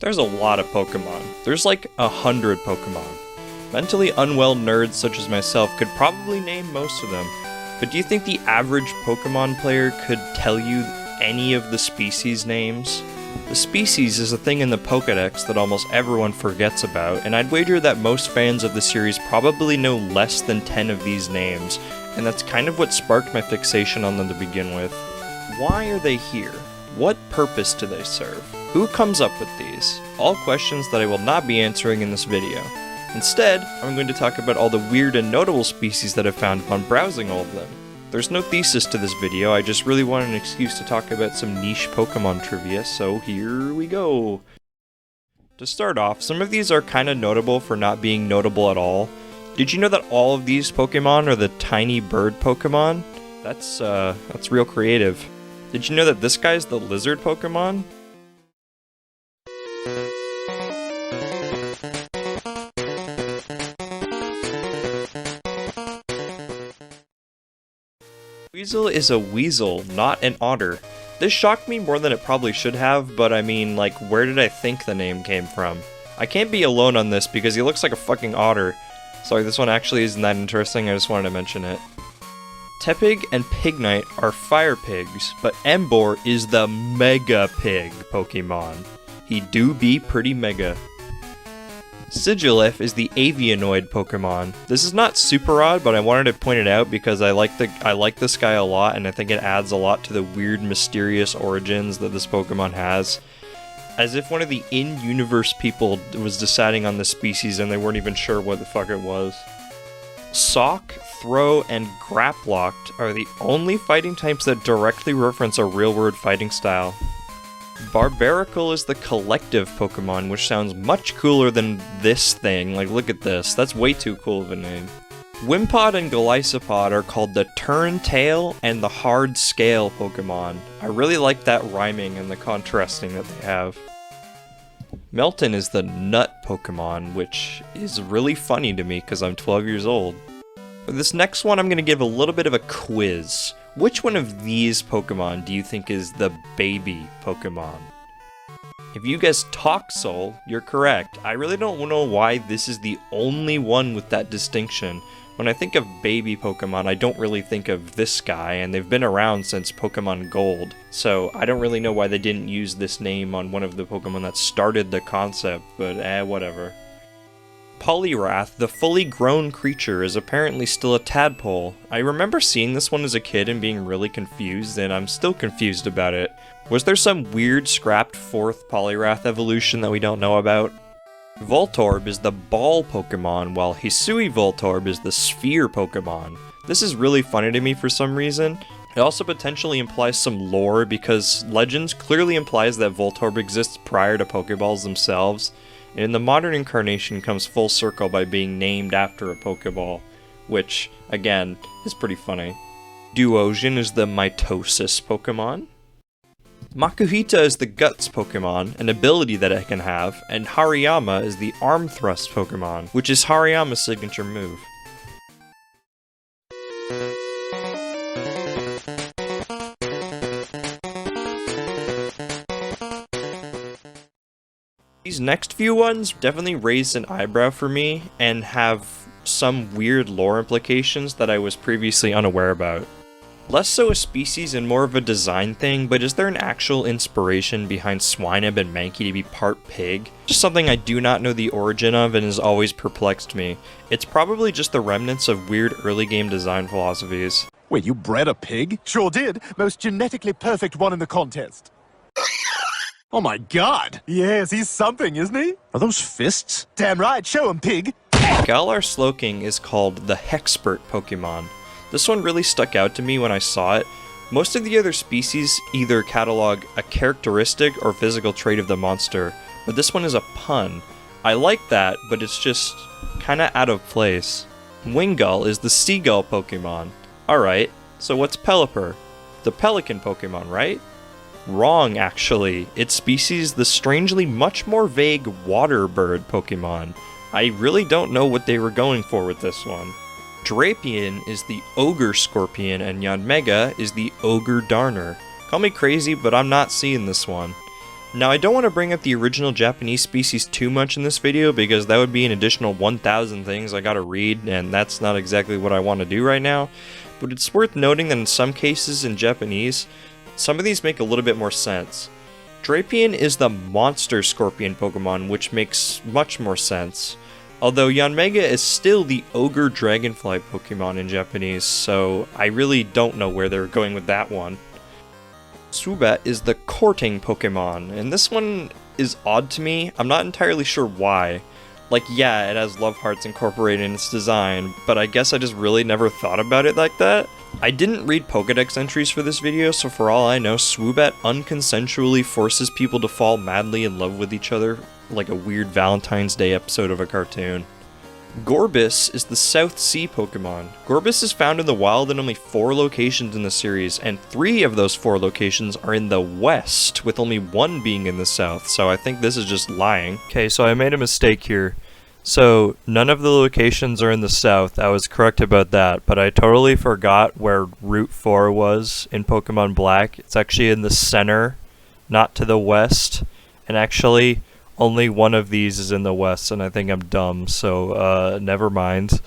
There's a lot of Pokemon. There's like 100 Pokemon. Mentally unwell nerds such as myself could probably name most of them, but do you think the average Pokemon player could tell you any of the species names? The species is a thing in the Pokédex that almost everyone forgets about, and I'd wager that most fans of the series probably know less than 10 of these names, and that's kind of what sparked my fixation on them to begin with. Why are they here? What purpose do they serve? Who comes up with these? All questions that I will not be answering in this video. Instead, I'm going to talk about all the weird and notable species that I've found upon browsing all of them. There's no thesis to this video, I just really want an excuse to talk about some niche Pokemon trivia, so here we go. To start off, some of these are kinda notable for not being notable at all. Did you know that all of these Pokemon are the tiny bird Pokemon? That's real creative. Did you know that this guy's the lizard Pokemon? Weasel is a weasel, not an otter. This shocked me more than it probably should have, but I mean, like, where did I think the name came from? I can't be alone on this because he looks like a fucking otter. Sorry, this one actually isn't that interesting, I just wanted to mention it. Tepig and Pignite are fire pigs, but Emboar is the Mega Pig Pokemon. He do be pretty mega. Sigilyph is the Avianoid Pokemon. This is not super odd, but I wanted to point it out because I like this guy a lot, and I think it adds a lot to the weird, mysterious origins that this Pokemon has. As if one of the in-universe people was deciding on this species and they weren't even sure what the fuck it was. Sock, Throw, and Graplocked are the only fighting types that directly reference a real-world fighting style. Barbaracle is the collective Pokemon, which sounds much cooler than this thing. Like, look at this. That's way too cool of a name. Wimpod and Golisopod are called the Turn-Tail and the Hard Scale Pokemon. I really like that rhyming and the contrasting that they have. Melton is the Nut Pokemon, which is really funny to me because I'm 12 years old. For this next one, I'm going to give a little bit of a quiz. Which one of these Pokemon do you think is the baby Pokemon? If you guess Toxel, you're correct. I really don't know why this is the only one with that distinction. When I think of baby Pokemon, I don't really think of this guy, and they've been around since Pokemon Gold, so I don't really know why they didn't use this name on one of the Pokemon that started the concept, but whatever. Poliwrath, the fully grown creature, is apparently still a tadpole. I remember seeing this one as a kid and being really confused, and I'm still confused about it. Was there some weird scrapped fourth Poliwrath evolution that we don't know about? Voltorb is the ball Pokemon, while Hisui Voltorb is the sphere Pokemon. This is really funny to me for some reason. It also potentially implies some lore because Legends clearly implies that Voltorb exists prior to Pokeballs themselves, and in the modern incarnation comes full circle by being named after a Pokeball, which, again, is pretty funny. Duosion is the Mitosis Pokemon. Makuhita is the Guts Pokemon, an ability that it can have, and Hariyama is the Arm Thrust Pokemon, which is Hariyama's signature move. These next few ones definitely raised an eyebrow for me and have some weird lore implications that I was previously unaware about. Less so a species and more of a design thing, but is there an actual inspiration behind Swinub and Mankey to be part pig? Just something I do not know the origin of and has always perplexed me. It's probably just the remnants of weird early game design philosophies. Wait, you bred a pig? Sure did. Most genetically perfect one in the contest. Oh my god! Yes, he's something, isn't he? Are those fists? Damn right, show him, pig. Galar Slowking is called the Hexpert Pokemon. This one really stuck out to me when I saw it. Most of the other species either catalog a characteristic or physical trait of the monster, but this one is a pun. I like that, but it's just kinda out of place. Wingull is the Seagull Pokemon. Alright, so what's Pelipper? The Pelican Pokemon, right? Wrong, actually. Its species, the strangely much more vague Water Bird Pokemon. I really don't know what they were going for with this one. Drapion is the Ogre Scorpion, and Yanmega is the Ogre Darner. Call me crazy, but I'm not seeing this one. Now I don't want to bring up the original Japanese species too much in this video because that would be an additional 1,000 things I gotta read, and that's not exactly what I want to do right now, but it's worth noting that in some cases in Japanese, some of these make a little bit more sense. Drapion is the monster scorpion Pokemon, which makes much more sense, although Yanmega is still the ogre dragonfly Pokemon in Japanese, so I really don't know where they're going with that one. Swoobat is the courting Pokemon, and this one is odd to me. I'm not entirely sure why. Like, yeah, it has love hearts incorporated in its design, but I guess I just really never thought about it like that. I didn't read Pokedex entries for this video, so for all I know, Swoobat unconsensually forces people to fall madly in love with each other, like a weird Valentine's Day episode of a cartoon. Gorbis is the South Sea Pokemon. Gorbis is found in the wild in only 4 locations in the series, and 3 of those 4 locations are in the west, with only 1 being in the south, so I think this is just lying. Okay, so I made a mistake here. So, none of the locations are in the south, I was correct about that, but I totally forgot where Route 4 was in Pokemon Black. It's actually in the center, not to the west, and actually only one of these is in the west, and I think I'm dumb, so never mind.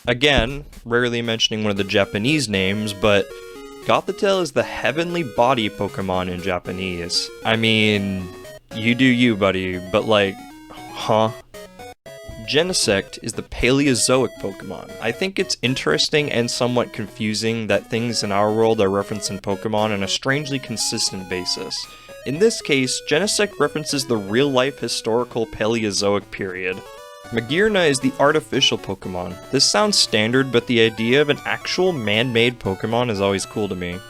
Again, rarely mentioning one of the Japanese names, but Gothitelle is the heavenly body Pokemon in Japanese. I mean, you do you, buddy, but like, huh? Genesect is the Paleozoic Pokemon. I think it's interesting and somewhat confusing that things in our world are referenced in Pokemon on a strangely consistent basis. In this case, Genesect references the real-life historical Paleozoic period. Magearna is the artificial Pokemon. This sounds standard, but the idea of an actual man-made Pokemon is always cool to me.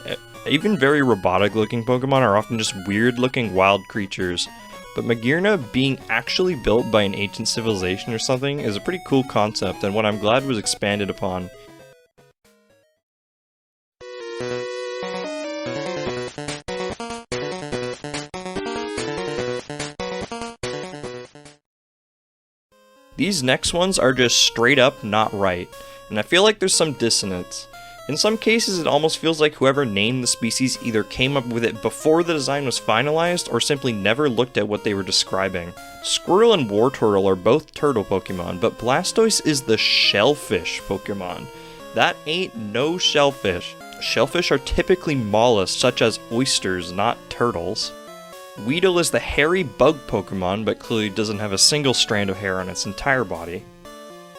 Even very robotic-looking Pokemon are often just weird-looking wild creatures, but Magearna being actually built by an ancient civilization or something is a pretty cool concept, and one I'm glad was expanded upon. These next ones are just straight up not right, and I feel like there's some dissonance. In some cases, it almost feels like whoever named the species either came up with it before the design was finalized or simply never looked at what they were describing. Squirtle and Wartortle are both turtle Pokemon, but Blastoise is the shellfish Pokemon. That ain't no shellfish. Shellfish are typically mollusks such as oysters, not turtles. Weedle is the hairy bug Pokemon, but clearly doesn't have a single strand of hair on its entire body.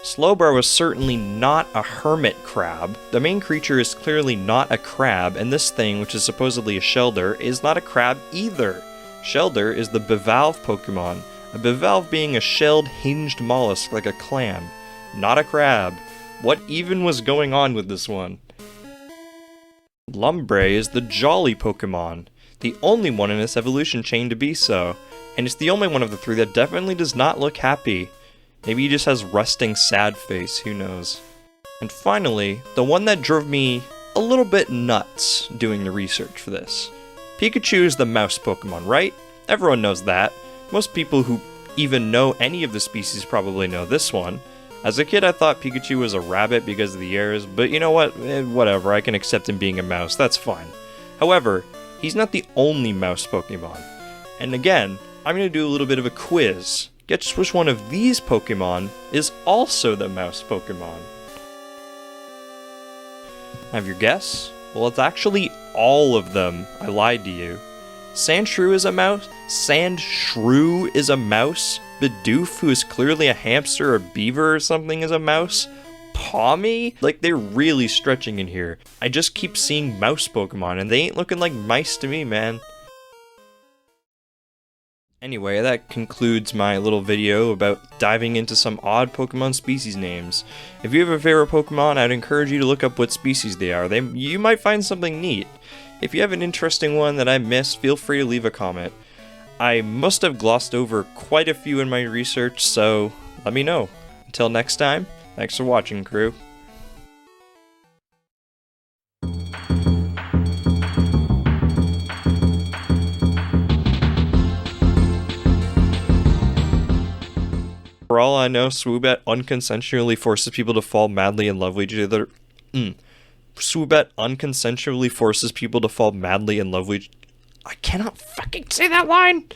Slowbro is certainly not a hermit crab. The main creature is clearly not a crab, and this thing, which is supposedly a Shelder, is not a crab either. Shelder is the bivalve Pokemon, a bivalve being a shelled, hinged mollusk like a clam. Not a crab. What even was going on with this one? Lumbre is the jolly Pokemon, the only one in its evolution chain to be so, and it's the only one of the 3 that definitely does not look happy. Maybe he just has resting sad face, who knows. And finally, the one that drove me a little bit nuts doing the research for this. Pikachu is the mouse Pokemon, right? Everyone knows that. Most people who even know any of the species probably know this one. As a kid, I thought Pikachu was a rabbit because of the ears, but you know what? Whatever, I can accept him being a mouse, that's fine. However, he's not the only mouse Pokemon. And again, I'm going to do a little bit of a quiz. Guess which one of these Pokemon is also the mouse Pokemon? Have your guess? Well, it's actually all of them. I lied to you. Sandshrew is a mouse. Sandshrew is a mouse. Bidoof, who is clearly a hamster or beaver or something, is a mouse. Pawmi? Like, they're really stretching in here. I just keep seeing mouse Pokemon, and they ain't looking like mice to me, man. Anyway, that concludes my little video about diving into some odd Pokemon species names. If you have a favorite Pokemon, I'd encourage you to look up what species they are. You might find something neat. If you have an interesting one that I missed, feel free to leave a comment. I must have glossed over quite a few in my research, so let me know. Until next time, thanks for watching, crew. For all I know, Swoobat unconsensually forces people to fall madly in love with each other. Swoobat unconsensually forces people to fall madly in love with each I cannot fucking say that line.